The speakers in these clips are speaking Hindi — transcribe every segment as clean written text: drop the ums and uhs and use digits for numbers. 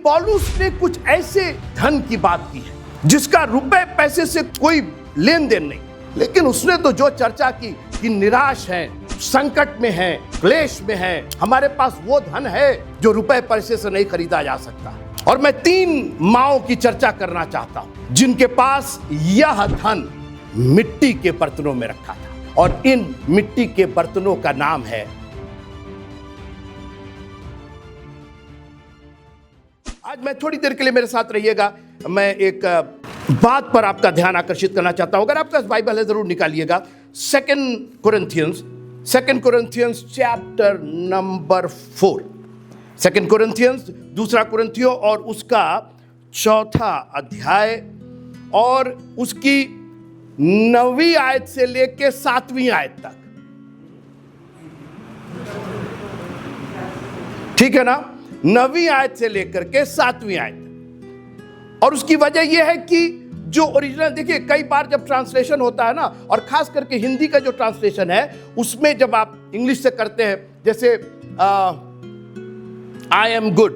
पौलुस ने कुछ ऐसे धन की बात की है जिसका रुपए पैसे से कोई लेन देन नहीं, लेकिन उसने तो जो चर्चा की कि निराश है, संकट में है, क्लेश में है, हमारे पास वो धन है जो रुपए पैसे से नहीं खरीदा जा सकता। और मैं 3 माओं की चर्चा करना चाहता हूं जिनके पास यह धन मिट्टी के बर्तनों में रखा था, और इन मिट्टी के बर्तनों का नाम है आज। मैं थोड़ी देर के लिए मेरे साथ रहिएगा, मैं एक बात पर आपका ध्यान आकर्षित करना चाहता हूं। अगर आपका बाइबल है जरूर निकालिएगा। 2 कुरिन्थियंस चैप्टर नंबर 4, 2 कुरिन्थियंस, 2 कुरिन्थियों और उसका 4था अध्याय और उसकी 9वीं आयत से लेकर 7वीं आयत तक। ठीक है ना? 9वीं आयत से लेकर के 7वीं आयत। और उसकी वजह यह है कि जो ओरिजिनल, देखिए कई बार जब ट्रांसलेशन होता है ना, और खास करके हिंदी का जो ट्रांसलेशन है उसमें जब आप इंग्लिश से करते हैं, जैसे आई एम गुड,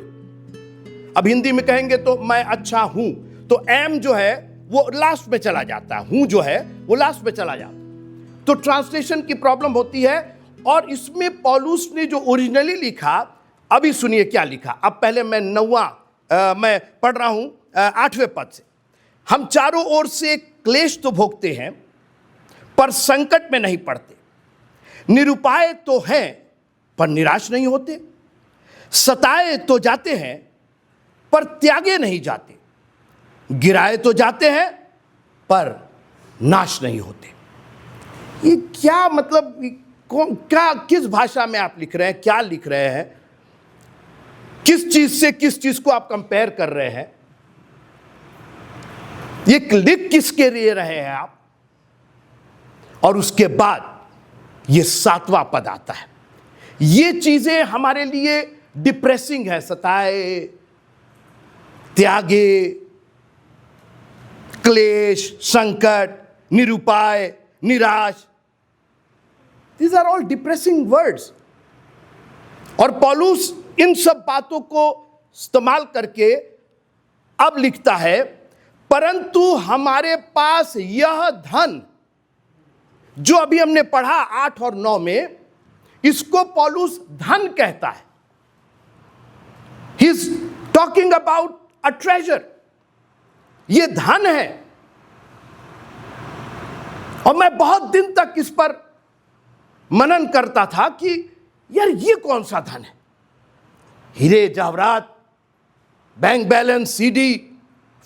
अब हिंदी में कहेंगे तो मैं अच्छा हूं, तो एम जो है वो लास्ट में चला जाता है, हूं जो है वो लास्ट में चला जाता है, तो ट्रांसलेशन की प्रॉब्लम होती है। और इसमें पौलुस ने जो ओरिजिनली लिखा, अभी सुनिए क्या लिखा। अब पहले मैं मैं पढ़ रहा हूं 8वें पद से। हम चारों ओर से क्लेश तो भोगते हैं पर संकट में नहीं पड़ते, निरुपाय तो हैं पर निराश नहीं होते, सताए तो जाते हैं पर त्यागे नहीं जाते, गिराए तो जाते हैं पर नाश नहीं होते। ये क्या मतलब, क्या किस भाषा में आप लिख रहे हैं, क्या लिख रहे हैं, किस चीज से किस चीज को आप कंपेयर कर रहे हैं, ये लिख किसके लिए रहे हैं आप? और उसके बाद ये 7वां पद आता है। ये चीजें हमारे लिए डिप्रेसिंग है, सताए, त्यागे, क्लेश, संकट, निरुपाय, निराश, these are all depressing words। और पौलुस इन सब बातों को इस्तेमाल करके अब लिखता है, परंतु हमारे पास यह धन, जो अभी हमने पढ़ा 8 और 9 में, इसको पौलुस धन कहता है। He is talking about a treasure. ये धन है। और मैं बहुत दिन तक इस पर मनन करता था कि यार ये कौन सा धन है? हीरे जवाहरात, bank balance, CD,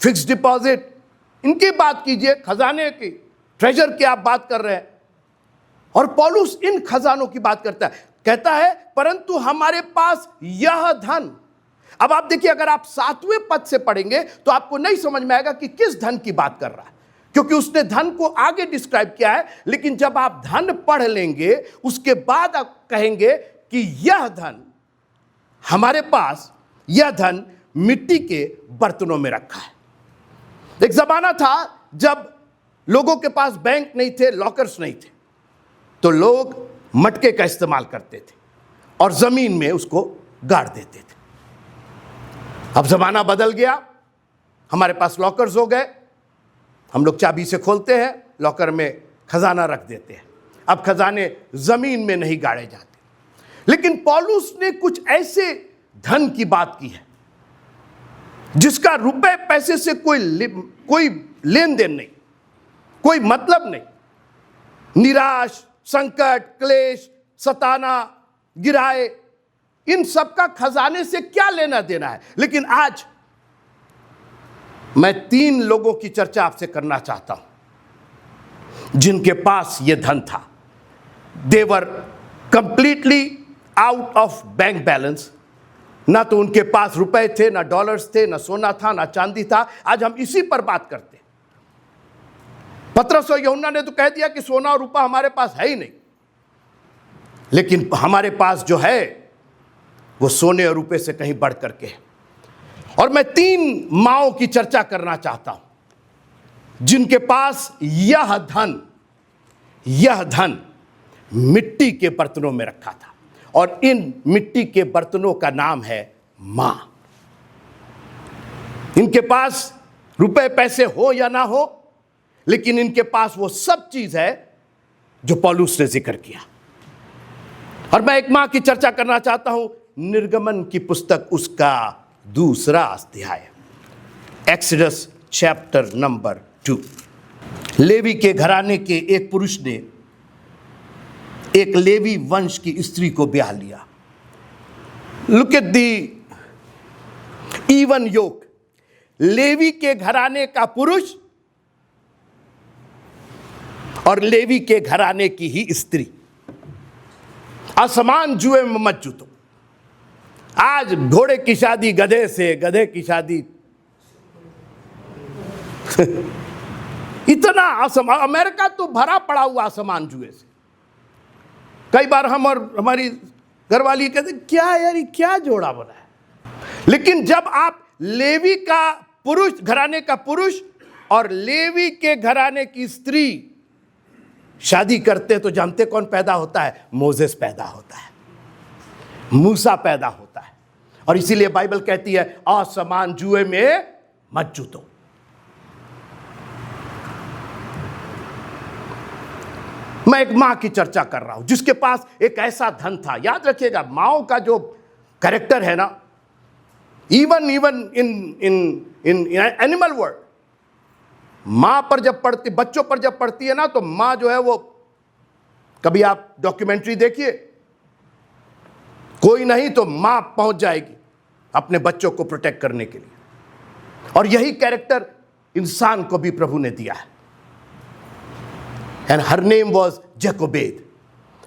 fix deposit, इनकी बात कीजिए, खजाने की, ट्रेजर की आप बात कर रहे हैं। और पौलुस इन खजानों की बात करता है, कहता है परंतु हमारे पास यह धन। अब आप देखिए, अगर आप 7वें पद से पढ़ेंगे तो आपको नहीं समझ में आएगा कि किस धन की बात कर रहा है, क्योंकि उसने धन को आगे डिस्क्राइब किया है। लेकिन जब आप धन पढ़ लेंगे उसके बाद आप कहेंगे कि यह धन, हमारे पास यह धन मिट्टी के बर्तनों में रखा है। एक जमाना था जब लोगों के पास बैंक नहीं थे, लॉकर्स नहीं थे, तो लोग मटके का इस्तेमाल करते थे और जमीन में उसको गाड़ देते थे। अब जमाना बदल गया, हमारे पास लॉकर्स हो गए, हम लोग चाबी से खोलते हैं, लॉकर में खजाना रख देते हैं। अब खजाने जमीन में नहीं गाड़े जाते। लेकिन पौलुस ने कुछ ऐसे धन की बात की है जिसका रुपए पैसे से कोई लेन देन नहीं, कोई मतलब नहीं। निराश, संकट, क्लेश, सताना, गिराए, इन सब का खजाने से क्या लेना देना है। लेकिन आज मैं 3 लोगों की चर्चा आपसे करना चाहता हूं जिनके पास यह धन था। They were completely out of bank balance. ना तो उनके पास रुपए थे, ना डॉलर्स थे, ना सोना था, ना चांदी था। आज हम इसी पर बात करते हैं। पतरस और यूहन्ना ने तो कह दिया कि सोना और रुपया हमारे पास है ही नहीं, लेकिन हमारे पास जो है वो सोने और रुपए से कहीं बढ़ करके है। और मैं 3 माओं की चर्चा करना चाहता हूं जिनके पास यह धन मिट्टी के बर्तनों में रखा था, और इन मिट्टी के बर्तनों का नाम है मां। इनके पास रुपए पैसे हो या ना हो, लेकिन इनके पास वो सब चीज है जो पौलुस ने जिक्र किया। और मैं एक मां की चर्चा करना चाहता हूं, निर्गमन की पुस्तक उसका 2 अध्याय, एक्सोडस चैप्टर नंबर 2। लेवी के घराने के एक पुरुष ने एक लेवी वंश की स्त्री को ब्याह लिया। Look at the even yoke. Levi के घराने का पुरुष और लेवी के घराने की ही स्त्री, असमान जुए में मत जूतो। आज घोड़े की शादी गधे से, गधे की शादी इतना असमान। अमेरिका तो भरा पड़ा हुआ असमान जुए से। कई बार हम और हमारी घरवाली कहते क्या यार, क्या जोड़ा बना है। लेकिन जब आप लेवी का पुरुष, घराने का पुरुष और लेवी के घराने की स्त्री शादी करते हैं तो जानते कौन पैदा होता है? मोसेस पैदा होता है, मूसा पैदा होता है। और इसीलिए बाइबल कहती है असमान जुए में मत जूतो। मैं एक मां की चर्चा कर रहा हूं जिसके पास एक ऐसा धन था। याद रखिएगा, माओ का जो कैरेक्टर है ना, इवन इन एनिमल वर्ल्ड, मां पर जब पड़ती, बच्चों पर जब पड़ती है ना, तो मां जो है वो, कभी आप डॉक्यूमेंट्री देखिए, कोई नहीं तो मां पहुंच जाएगी अपने बच्चों को प्रोटेक्ट करने के लिए। और यही कैरेक्टर इंसान को भी प्रभु ने दिया है। एंड हर नेम वॉज जकोबेद,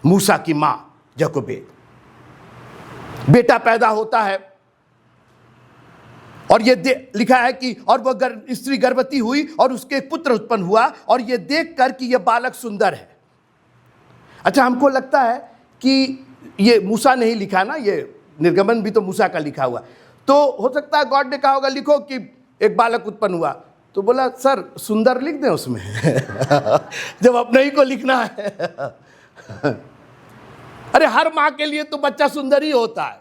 मूसा की मां जकोबेद। बेटा पैदा होता है और ये लिखा है कि और वह स्त्री गर्भवती हुई और उसके एक पुत्र उत्पन्न हुआ, और ये देखकर कि यह बालक सुंदर है। अच्छा, हमको लगता है कि ये मूसा ने ही लिखा ना, ये निर्गमन भी तो मूसा का लिखा हुआ, तो हो सकता है गॉड ने कहा होगा लिखो कि एक बालक उत्पन्न हुआ, तो बोला सर सुंदर लिख दें उसमें जब अपने ही को लिखना है। अरे हर मां के लिए तो बच्चा सुंदर ही होता है।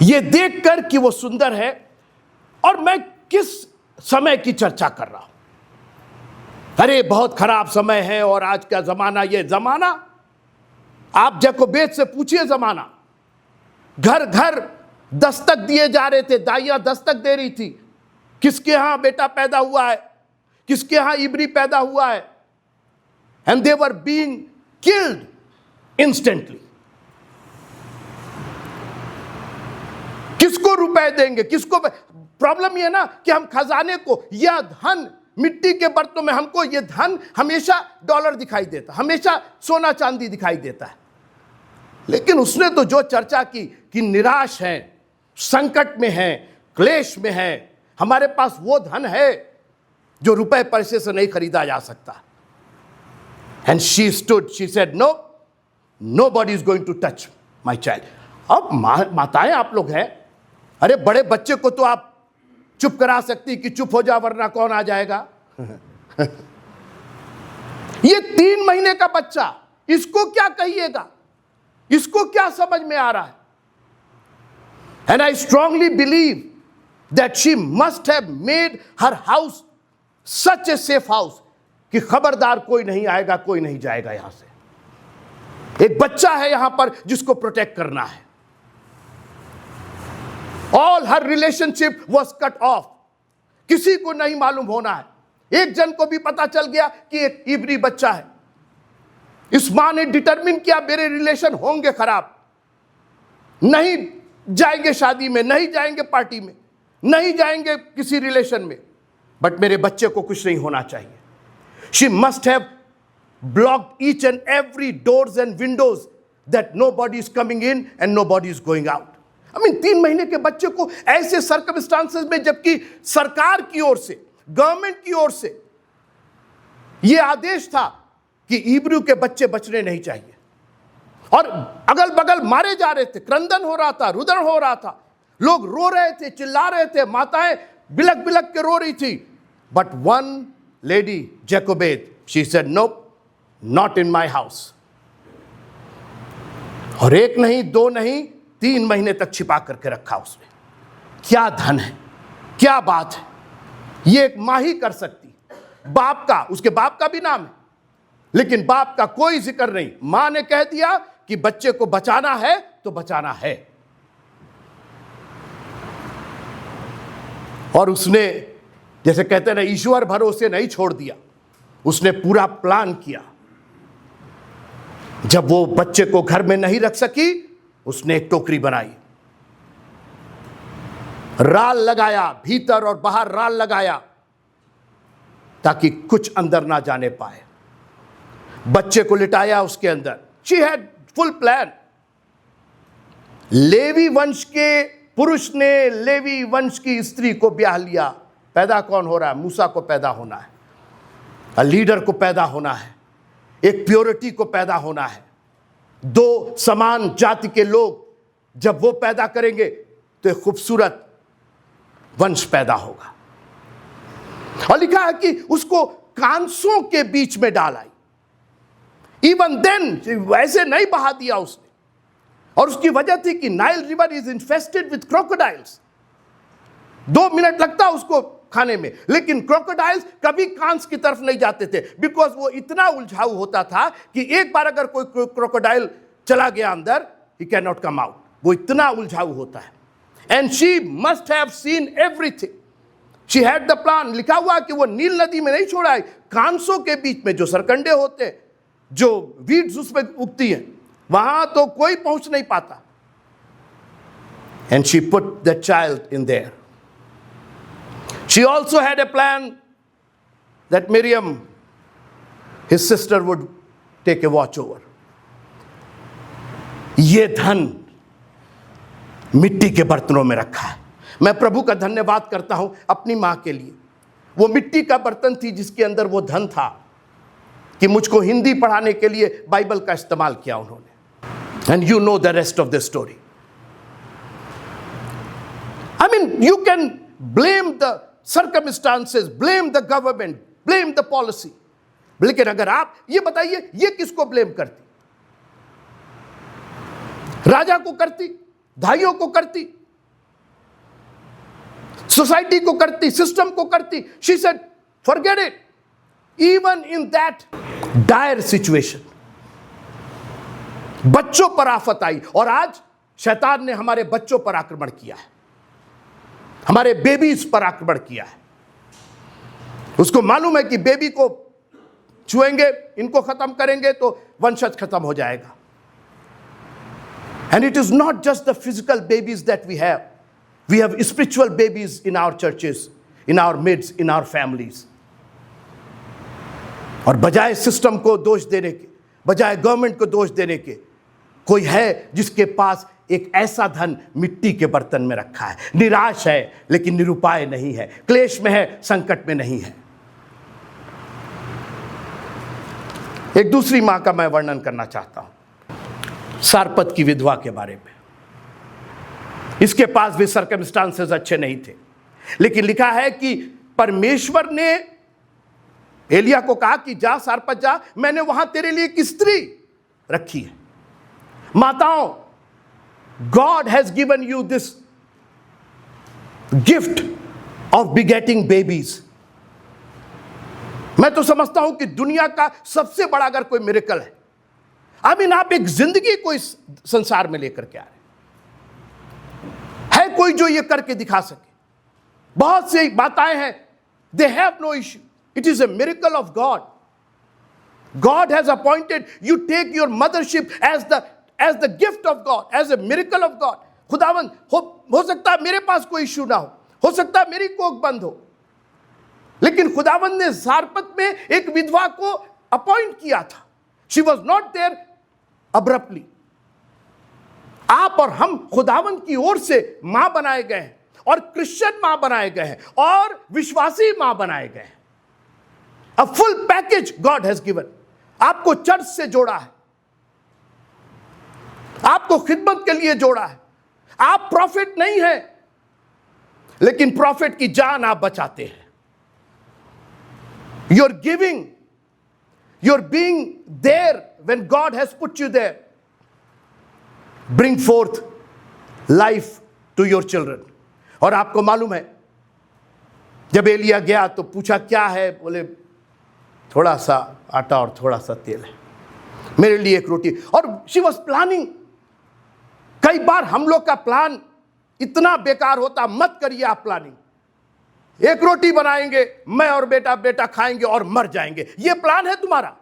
ये देखकर कि वो सुंदर है। और मैं किस समय की चर्चा कर रहा हूं? अरे बहुत खराब समय है और आज का जमाना, ये जमाना, आप जकोबेद से पूछिए जमाना। घर घर दस्तक दिए जा रहे थे, दाइयां दस्तक दे रही थी, किसके यहां बेटा पैदा हुआ है, किसके यहां इब्री पैदा हुआ है, and they were being killed instantly. किसको रुपए देंगे, किसको? प्रॉब्लम यह ना कि हम खजाने को, यह धन मिट्टी के बर्तनों में, हमको यह धन हमेशा डॉलर दिखाई देता, हमेशा सोना चांदी दिखाई देता है। लेकिन उसने तो जो चर्चा की कि निराश है, संकट में है, क्लेश में है, हमारे पास वो धन है जो रुपए पैसे से नहीं खरीदा जा सकता। And she stood, she said no, nobody is going to touch my child. अब माताएं आप लोग हैं, अरे बड़े बच्चे को तो आप चुप करा सकती कि चुप हो जा वरना कौन आ जाएगा। ये 3 महीने का बच्चा, इसको क्या कहिएगा, इसको क्या समझ में आ रहा है? And I strongly believe that she must have made her house such a safe house कि खबरदार कोई नहीं आएगा, कोई नहीं जाएगा यहां से। एक बच्चा है यहां पर जिसको प्रोटेक्ट करना है। All her relationship was cut off, किसी को नहीं मालूम होना है। एक जन को भी पता चल गया कि एक इब्री बच्चा है, इस मां ने डिटरमिन किया मेरे रिलेशन होंगे खराब, नहीं जाएंगे शादी में, नहीं जाएंगे पार्टी में, नहीं जाएंगे किसी रिलेशन में, बट मेरे बच्चे को कुछ नहीं होना चाहिए। She must have blocked each and every doors and Windows that nobody is coming in and nobody is going out. I mean 3 महीने के बच्चे को ऐसे सर्कमस्टांसेस में, जबकि सरकार की ओर से, गवर्नमेंट की ओर से यह आदेश था कि इब्रू के बच्चे बचने नहीं चाहिए, और अगल बगल मारे जा रहे थे, क्रंदन हो रहा था, रुदन हो रहा था, लोग रो रहे थे, चिल्ला रहे थे, माताएं बिलक बिलक के रो रही थी। But one lady Jochebed, she said no, not in my house. और एक नहीं, 2 नहीं, 3 महीने तक छिपा करके रखा उसने। क्या धन है, क्या बात है, ये एक माँ ही कर सकती। बाप का, उसके बाप का भी नाम है, लेकिन बाप का कोई जिक्र नहीं। मां ने कह दिया कि बच्चे को बचाना है तो बचाना है, और उसने, जैसे कहते हैं ना, ईश्वर भरोसे नहीं छोड़ दिया, उसने पूरा प्लान किया। जब वो बच्चे को घर में नहीं रख सकी, उसने एक टोकरी बनाई, राल लगाया, भीतर और बाहर राल लगाया, ताकि कुछ अंदर ना जाने पाए। बच्चे को लिटाया उसके अंदर। She had full plan. Levi वंश के पुरुष ने लेवी वंश की स्त्री को ब्याह लिया। पैदा कौन हो रहा है? मूसा को पैदा होना है, लीडर को पैदा होना है, एक प्योरिटी को पैदा होना है। दो समान जाति के लोग जब वो पैदा करेंगे तो एक खूबसूरत वंश पैदा होगा। और लिखा है कि उसको कांसों के बीच में डालाई। इवन देन वैसे नहीं बहा दिया उसने, और उसकी वजह थी कि Nile river is infested with crocodiles. 2 minute लगता उसको खाने में, लेकिन क्रोकोडाइल्स कभी कांस की तरफ नहीं जाते थे, बिकॉज वो इतना उलझाऊ होता था कि एक बार अगर कोई क्रोकोडाइल चला गया अंदर, he can not come out. वो इतना उलझाऊ होता है। And she must have seen everything. She had the plan. लिखा हुआ कि वो नील नदी में नहीं छोड़ा है, कांसों के बीच में, जो सरकंडे होते हैं, जो वीड्स उसमें उगती हैं, वहां तो कोई पहुंच नहीं पाता। And she put the child in their. She also had a plan that Miriam, his sister, would take a watch over. ये धन मिट्टी के बर्तनों में रखा है। मैं प्रभु का धन्यवाद करता हूं अपनी मां के लिए। वो मिट्टी का बर्तन थी जिसके अंदर वो धन था कि मुझको हिंदी पढ़ाने के लिए बाइबल का इस्तेमाल किया उन्होंने। And you know the rest of the story. I mean, you can blame the circumstances, blame the government, blame the policy, लेकिन अगर आप ये बताइए, ये किसको ब्लेम करती? राजा को करती, भाइयों को करती, सोसाइटी को करती, सिस्टम को करती? She said, forget it. Even in that dire situation, बच्चों पर आफत आई, और आज शैतान ने हमारे बच्चों पर आक्रमण किया है, हमारे बेबीज पर आक्रमण किया है। उसको मालूम है कि बेबी को छुएंगे, इनको खत्म करेंगे तो वंशज खत्म हो जाएगा। And it is not just the physical babies that we have spiritual babies in our churches, in our midst, in our families. और बजाय सिस्टम को दोष देने के, बजाय गवर्नमेंट को दोष देने के, कोई है जिसके पास एक ऐसा धन मिट्टी के बर्तन में रखा है। निराश है लेकिन निरुपाय नहीं है, क्लेश में है, संकट में नहीं है। एक दूसरी मां का मैं वर्णन करना चाहता हूं, सारपत की विधवा के बारे में। इसके पास भी सर्कमस्टांसेस अच्छे नहीं थे, लेकिन लिखा है कि परमेश्वर ने एलिया को कहा कि जा सारपत जा, मैंने वहां तेरे लिए एक स्त्री रखी है। माताओं, God has given you this gift of begetting babies. मैं तो समझता हूं कि दुनिया का सबसे बड़ा अगर कोई मिरेकल है, आई मीन, आप एक जिंदगी को इस संसार में लेकर के आ रहे हैं। है कोई जो ये करके दिखा सके? बहुत सी माताएं हैं, they have no issue. It is a miracle of God. God has appointed you take your mothership as the gift of God, as a miracle of God. खुदावन, हो सकता है मेरे पास कोई इश्यू ना हो सकता है मेरी कोख बंद हो, लेकिन खुदावन ने सारपत में एक विधवा को अपॉइंट किया था। She was not there abruptly. आप और हम खुदावन की ओर से मां बनाए गए हैं, और क्रिश्चियन मां बनाए गए हैं, और विश्वासी मां बनाए गए हैं। A full package God has given. आपको चर्च से जोड़ा है, आपको खिदमत के लिए जोड़ा है। आप प्रॉफिट नहीं है, लेकिन प्रॉफिट की जान आप बचाते हैं। You're giving, you're being there when God has put you there. Bring forth life to your children. और आपको मालूम है जब एलिया गया तो पूछा क्या है, बोले थोड़ा सा आटा और थोड़ा सा तेल है, मेरे लिए एक रोटी। और शी वॉज प्लानिंग। कई बार हम लोग का प्लान इतना बेकार होता, मत करिए आप प्लानिंग। एक रोटी बनाएंगे, मैं और बेटा खाएंगे और मर जाएंगे, यह प्लान है तुम्हारा।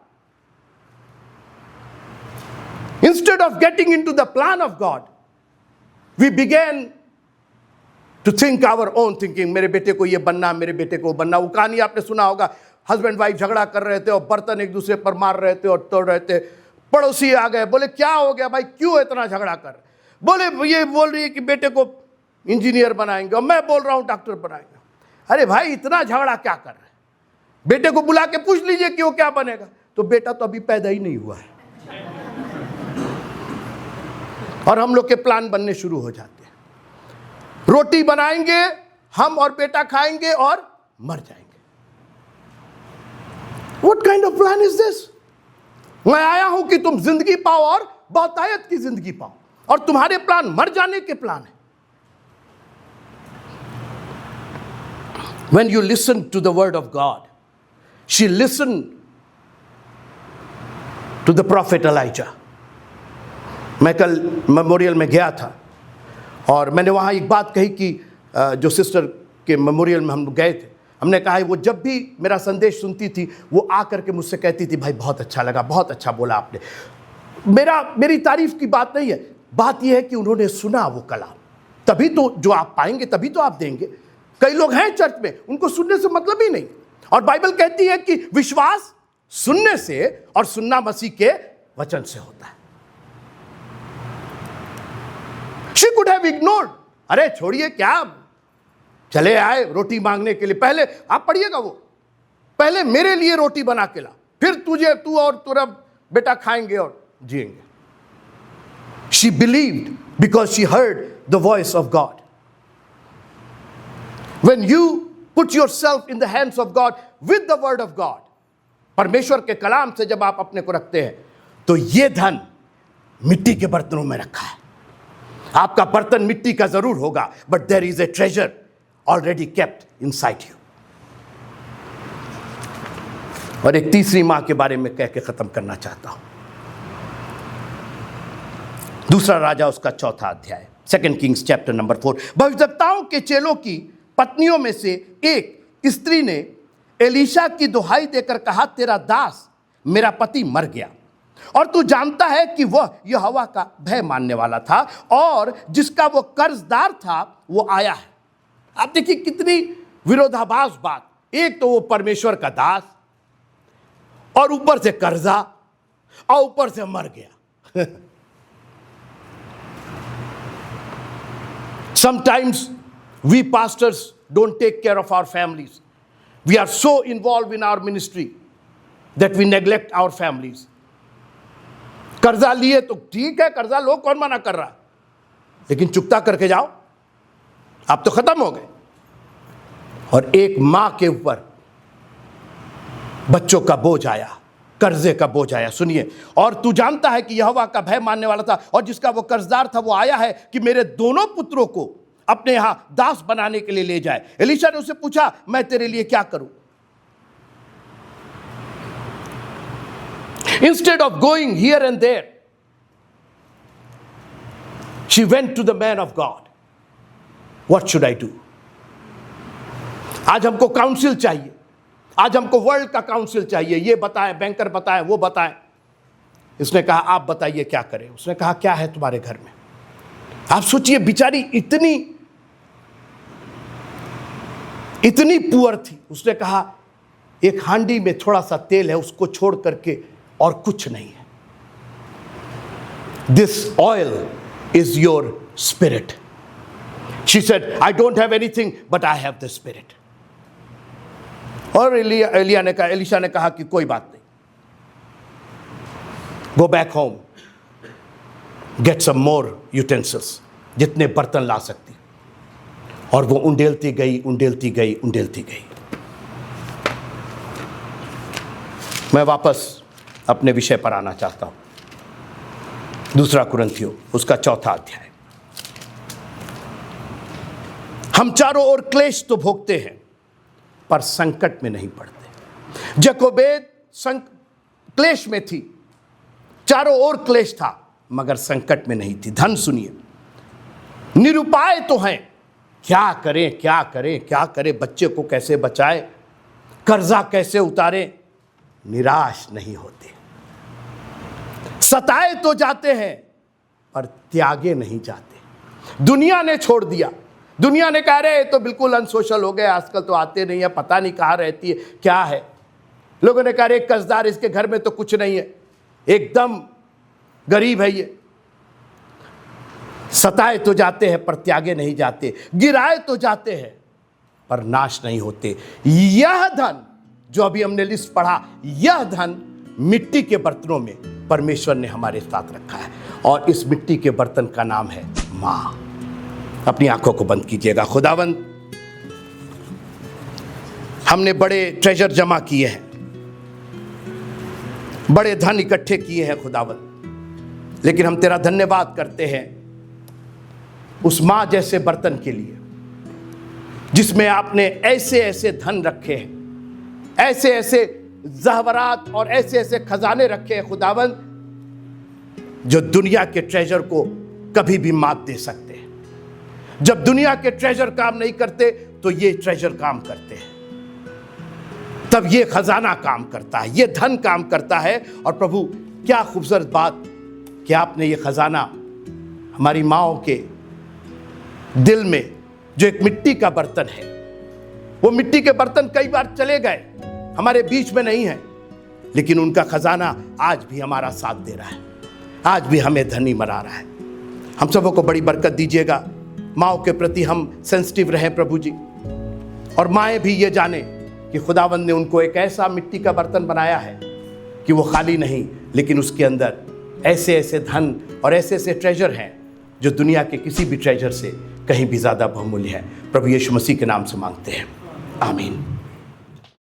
Instead of getting into the plan of God, we began to think our own thinking. मेरे बेटे को ये बनना, मेरे बेटे को बनना। वो कहानी आपने सुना होगा, हस्बैंड वाइफ झगड़ा कर रहे थे और बर्तन एक दूसरे पर मार रहे थे और तोड़ रहे थे। पड़ोसी आ गए, बोले क्या हो गया भाई, क्यों इतना झगड़ा कर? बोले ये बोल रही है कि बेटे को इंजीनियर बनाएंगे और मैं बोल रहा हूं डॉक्टर बनाएंगे। अरे भाई इतना झगड़ा क्या कर रहे? बेटे को बुला के पूछ लीजिए कि वो क्या बनेगा। तो बेटा तो अभी पैदा ही नहीं हुआ है और हम लोग के प्लान बनने शुरू हो जाते हैं। रोटी बनाएंगे हम और बेटा खाएंगे और मर जाएंगे। What kind of plan is this? मैं आया हूं कि तुम जिंदगी पाओ और बहुतायत की जिंदगी पाओ, और तुम्हारे प्लान मर जाने के प्लान है। When you listen to the word of God, she listened to the prophet Elijah. मैं कल मेमोरियल में गया था और मैंने वहाँ एक बात कही कि जो सिस्टर के मेमोरियल में हम गए थे, हमने कहा वो जब भी मेरा संदेश सुनती थी वो आकर के मुझसे कहती थी भाई बहुत अच्छा लगा, बहुत अच्छा बोला आपने। मेरी तारीफ की बात नहीं है, बात यह है कि उन्होंने सुना वो कलाम, तभी तो जो आप पाएंगे तभी तो आप देंगे। कई लोग हैं चर्च में, उनको सुनने से मतलब ही नहीं। और बाइबल कहती है कि विश्वास सुनने से और सुनना मसीह के वचन से होता है। She could have ignored. अरे छोड़िए, क्या चले आए रोटी मांगने के लिए, पहले आप पढ़िएगा वो, पहले मेरे लिए रोटी बना के ला, फिर तू और तेरा बेटा खाएंगे और जिएंगे। She believed because she heard the voice of God. When you put yourself in the hands of God with the word of God, परमेश्वर के कलाम से जब आप अपने को रखते हैं तो ये धन मिट्टी के बर्तनों में रखा है। आपका बर्तन मिट्टी का जरूर होगा, but there is a treasure already kept inside you. और एक तीसरी मां के बारे में कह के खत्म करना चाहता हूं। दूसरा राजा उसका 4वां अध्याय, 2 किंग्स चैप्टर नंबर 4। भविष्यवक्ताओं के चेलों की पत्नियों में से एक स्त्री ने एलीशा की दुहाई देकर कहा, तेरा दास मेरा पति मर गया और तू जानता है कि वह यहोवा का भय मानने वाला था और जिसका वो कर्जदार था वो आया है। आप देखिए कितनी विरोधाभास बात। एक तो वो परमेश्वर का दास और ऊपर से कर्जा और ऊपर से मर गया। Sometimes we pastors don't take care of our families. We are so involved in our ministry that we neglect our families. कर्जा लिए तो ठीक है, कर्जा लो, कौन मना कर रहा, लेकिन चुकता करके जाओ, आप तो खत्म हो गए। और एक मां के ऊपर बच्चों का बोझ आया, कर्जे का बोझ आया। सुनिए, और तू जानता है कि यहोवा का भय मानने वाला था और जिसका वो कर्जदार था वो आया है कि मेरे दोनों पुत्रों को अपने यहां दास बनाने के लिए ले जाए। एलीशा ने उससे पूछा, मैं तेरे लिए क्या करूं? Instead of going here and there, she went to the man of God. What should I do? आज हमको काउंसिल चाहिए, आज हमको वर्ल्ड का काउंसिल चाहिए। ये बताएं, बैंकर बताएं, वो बताएं। इसने कहा आप बताइए क्या करें। उसने कहा क्या है तुम्हारे घर में? आप सोचिए, बेचारी इतनी पुअर थी। उसने कहा एक हांडी में थोड़ा सा तेल है, उसको छोड़ करके और कुछ नहीं है। This oil is your spirit. She said I don't have anything but I have the spirit. और एलीशा ने कहा कि कोई बात नहीं, go back home, get some more utensils, जितने बर्तन ला सकती। और वो उंडेलती गई, उंडेलती गई, उंडेलती गई। मैं वापस अपने विषय पर आना चाहता हूं। 2 कुरिन्थियों उसका 4वां अध्याय। हम चारों ओर क्लेश तो भोगते हैं पर संकट में नहीं पड़ते। जकोबेद क्लेश में थी, चारों ओर क्लेश था, मगर संकट में नहीं थी। धन सुनिए, निरुपाय तो हैं, क्या करें क्या करें क्या करें, बच्चे को कैसे बचाए, कर्जा कैसे उतारें, निराश नहीं होते। सताए तो जाते हैं पर त्यागे नहीं जाते। दुनिया ने छोड़ दिया, दुनिया ने कहा रहे तो बिल्कुल अनसोशल हो गए, आजकल तो आते नहीं है, पता नहीं कहाँ रहती है, क्या है। लोगों ने कहा एक कर्जदार, इसके घर में तो कुछ नहीं है, एकदम गरीब है ये। सताए तो जाते हैं पर त्यागे नहीं जाते, गिराए तो जाते हैं पर नाश नहीं होते। यह धन जो अभी हमने लिस्ट पढ़ा, यह धन मिट्टी के बर्तनों में परमेश्वर ने हमारे साथ रखा है, और इस मिट्टी के बर्तन का नाम है माँ। अपनी आंखों को बंद कीजिएगा। खुदावंद, हमने बड़े ट्रेजर जमा किए हैं, बड़े धन इकट्ठे किए हैं खुदावंद, लेकिन हम तेरा धन्यवाद करते हैं उस माँ जैसे बर्तन के लिए जिसमें आपने ऐसे ऐसे धन रखे हैं, ऐसे ऐसे जहवरात और ऐसे ऐसे खजाने रखे हैं खुदावंद, जो दुनिया के ट्रेजर को कभी भी मात दे सकते हैं। जब दुनिया के ट्रेजर काम नहीं करते तो ये ट्रेजर काम करते हैं, तब ये खजाना काम करता है, ये धन काम करता है। और प्रभु, क्या खूबसूरत बात कि आपने ये खजाना हमारी माँओं के दिल में, जो एक मिट्टी का बर्तन है, वो मिट्टी के बर्तन कई बार चले गए, हमारे बीच में नहीं है, लेकिन उनका खजाना आज भी हमारा साथ दे रहा है, आज भी हमें धनी बना रहा है। हम सबों को बड़ी बरकत दीजिएगा। माँओं के प्रति हम सेंसिटिव रहें प्रभु जी, और माएँ भी ये जाने कि खुदावंद ने उनको एक ऐसा मिट्टी का बर्तन बनाया है कि वो खाली नहीं, लेकिन उसके अंदर ऐसे ऐसे धन और ऐसे ऐसे ट्रेजर हैं जो दुनिया के किसी भी ट्रेजर से कहीं भी ज़्यादा बहुमूल्य है। प्रभु यीशु मसीह के नाम से मांगते हैं, आमीन।